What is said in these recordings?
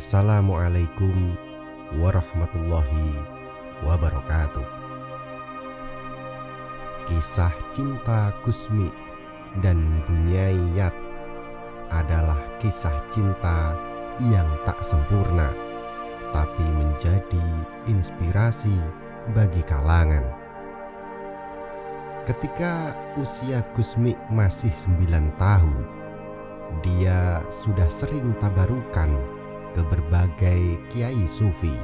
Assalamualaikum warahmatullahi wabarakatuh. Kisah cinta Gusmi dan Bunyayat adalah kisah cinta yang tak sempurna, tapi menjadi inspirasi bagi kalangan. Ketika usia Gusmi masih 9 tahun, dia sudah sering tabarukan ke berbagai kiai sufi.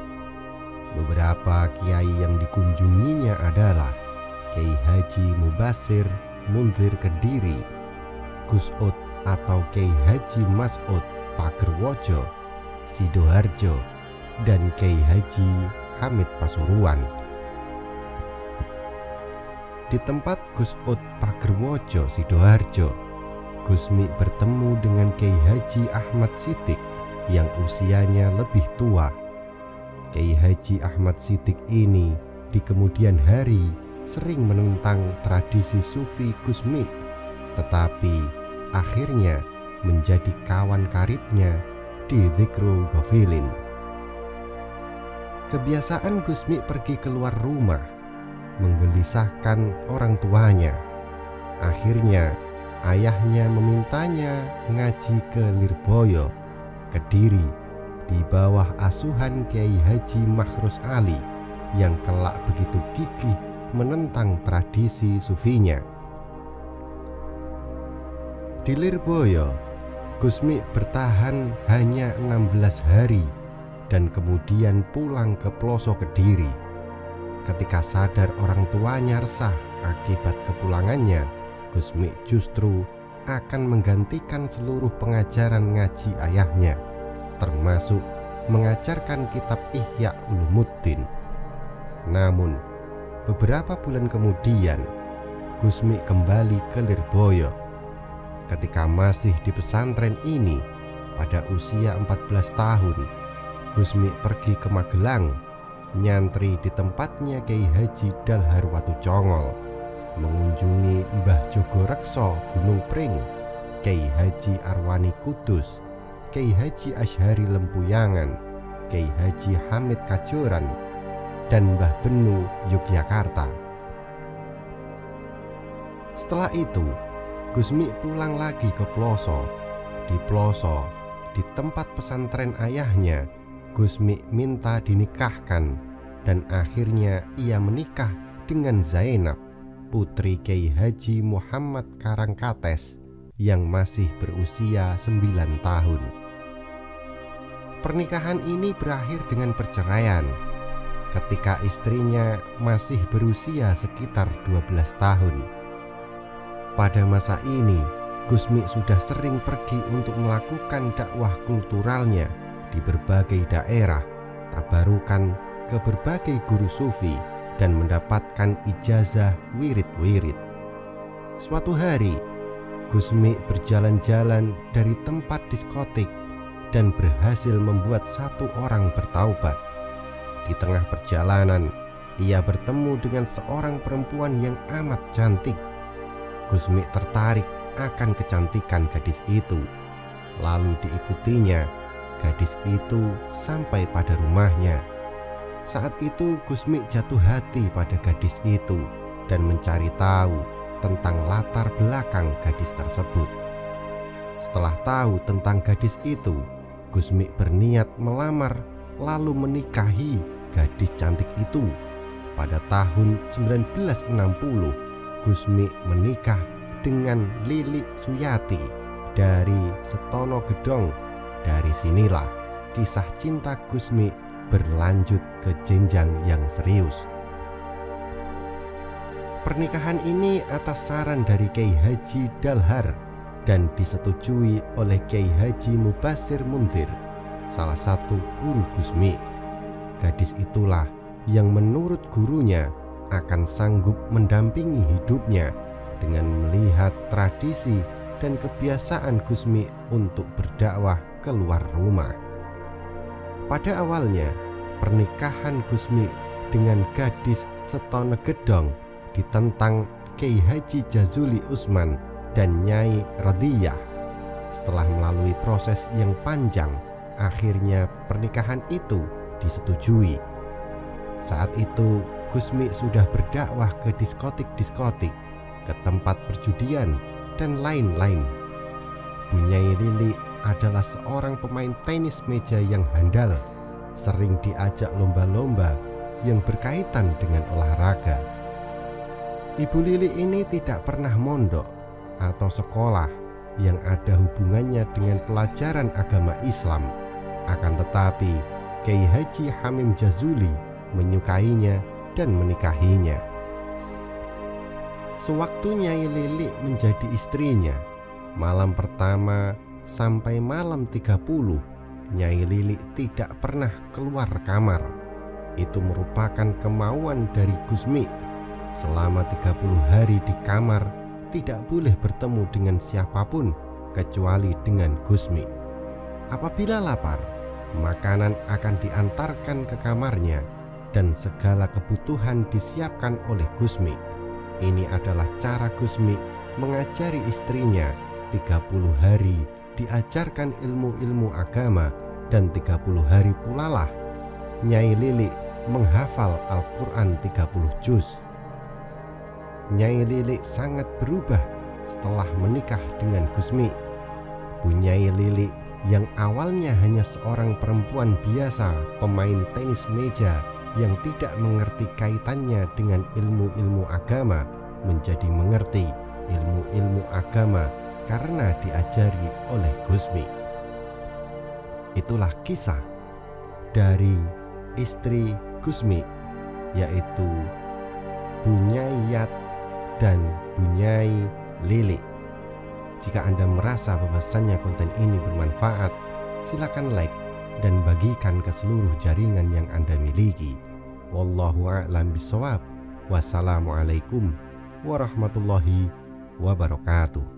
Beberapa kiai yang dikunjunginya adalah Kiai Haji Mubasir Munzir Kediri, Gus Ud atau Kiai Haji Mas'ud Pagerwojo Sidoarjo, dan Kiai Haji Hamid Pasuruan. Di tempat Gus Ud Pagerwojo Sidoarjo, Gusmi bertemu dengan Kiai Haji Ahmad Siddiq yang usianya lebih tua. Kiai Haji Ahmad Siddiq ini di kemudian hari sering menentang tradisi sufi Gusmi, tetapi akhirnya menjadi kawan karibnya di Dzikrul Ghafilin. Kebiasaan Gusmi pergi keluar rumah menggelisahkan orang tuanya. Akhirnya ayahnya memintanya ngaji ke Lirboyo, Kediri, di bawah asuhan Kiai Haji Makhrus Ali yang kelak begitu gigih menentang tradisi sufinya. Di Lirboyo, Gusmi bertahan hanya 16 hari dan kemudian pulang ke pelosok Kediri. Ketika sadar orang tuanya resah akibat kepulangannya, Gusmi justru akan menggantikan seluruh pengajaran ngaji ayahnya, termasuk mengajarkan kitab Ihya Ulumuddin. Namun, beberapa bulan kemudian, Gusmi kembali ke Lirboyo. Ketika masih di pesantren ini, pada usia 14 tahun, Gusmi pergi ke Magelang, nyantri di tempatnya Kiai Haji Dalhar Watucongol, mengunjungi Mbah Jogo Rekso Gunung Pring, Kiai Haji Arwani Kudus, Kiai Haji Asyhari Lempuyangan, Kiai Haji Hamid Kajoran, dan Mbah Benu Yogyakarta. Setelah itu, Gusmi pulang lagi ke Ploso. Di Ploso, di tempat pesantren ayahnya, Gusmi minta dinikahkan, dan akhirnya ia menikah dengan Zainab, putri Kiai Haji Muhammad Karangkates yang masih berusia 9 tahun. Pernikahan ini berakhir dengan perceraian ketika istrinya masih berusia sekitar 12 tahun. Pada masa ini, Gusmi sudah sering pergi untuk melakukan dakwah kulturalnya di berbagai daerah, tabarukan ke berbagai guru sufi, dan mendapatkan ijazah wirid-wirid. Suatu hari, Gusmi berjalan-jalan dari tempat diskotik dan berhasil membuat satu orang bertaubat. Di tengah perjalanan, ia bertemu dengan seorang perempuan yang amat cantik. Gusmi tertarik akan kecantikan gadis itu, lalu diikutinya. Gadis itu sampai pada rumahnya. Saat itu Gusmi jatuh hati pada gadis itu dan mencari tahu tentang latar belakang gadis tersebut. Setelah tahu tentang gadis itu, Gusmi berniat melamar lalu menikahi gadis cantik itu. Pada tahun 1960, Gusmi menikah dengan Lili Suyati dari Setono Gedong. Dari sinilah kisah cinta Gusmi berlanjut ke jenjang yang serius. Pernikahan ini atas saran dari Kiai Haji Dalhar dan disetujui oleh Kiai Haji Mubasir Munzir, salah satu guru Gusmi. Gadis itulah yang menurut gurunya akan sanggup mendampingi hidupnya dengan melihat tradisi dan kebiasaan Gusmi untuk berdakwah keluar rumah. Pada awalnya, pernikahan Gusmi dengan gadis Setono Gedong ditentang Kiai Haji Jazuli Usman dan Nyai Rodiyah. Setelah melalui proses yang panjang, akhirnya pernikahan itu disetujui. Saat itu Gusmi sudah berdakwah ke diskotik-diskotik, ke tempat perjudian, dan lain-lain. Bu Nyai Lili adalah seorang pemain tenis meja yang handal, sering diajak lomba-lomba yang berkaitan dengan olahraga. Ibu Lili ini tidak pernah mondok atau sekolah yang ada hubungannya dengan pelajaran agama Islam. Akan tetapi Kiai Haji Hamim Jazuli menyukainya dan menikahinya. Sewaktu Nyai Lili menjadi istrinya, malam pertama sampai malam 30, Nyai Lili tidak pernah keluar kamar. Itu merupakan kemauan dari Gusmi. Selama 30 hari di kamar, tidak boleh bertemu dengan siapapun kecuali dengan Gusmi. Apabila lapar, makanan akan diantarkan ke kamarnya dan segala kebutuhan disiapkan oleh Gusmi. Ini adalah cara Gusmi mengajari istrinya. 30 hari diajarkan ilmu-ilmu agama, dan 30 hari pula lah Nyai Lili menghafal Al-Quran 30 juz. Nyai Lili sangat berubah setelah menikah dengan Gusmi. Bu Nyai Lili yang awalnya hanya seorang perempuan biasa, pemain tenis meja yang tidak mengerti kaitannya dengan ilmu-ilmu agama, menjadi mengerti ilmu-ilmu agama karena diajari oleh Gusmi. Itulah kisah dari istri Gusmi, yaitu Bu Nyai Yat dan Bu Nyai Lili. Jika Anda merasa bahwasannya konten ini bermanfaat, silakan like dan bagikan ke seluruh jaringan yang Anda miliki. Wallahu a'lam bishawab. Wassalamualaikum warahmatullahi wabarakatuh.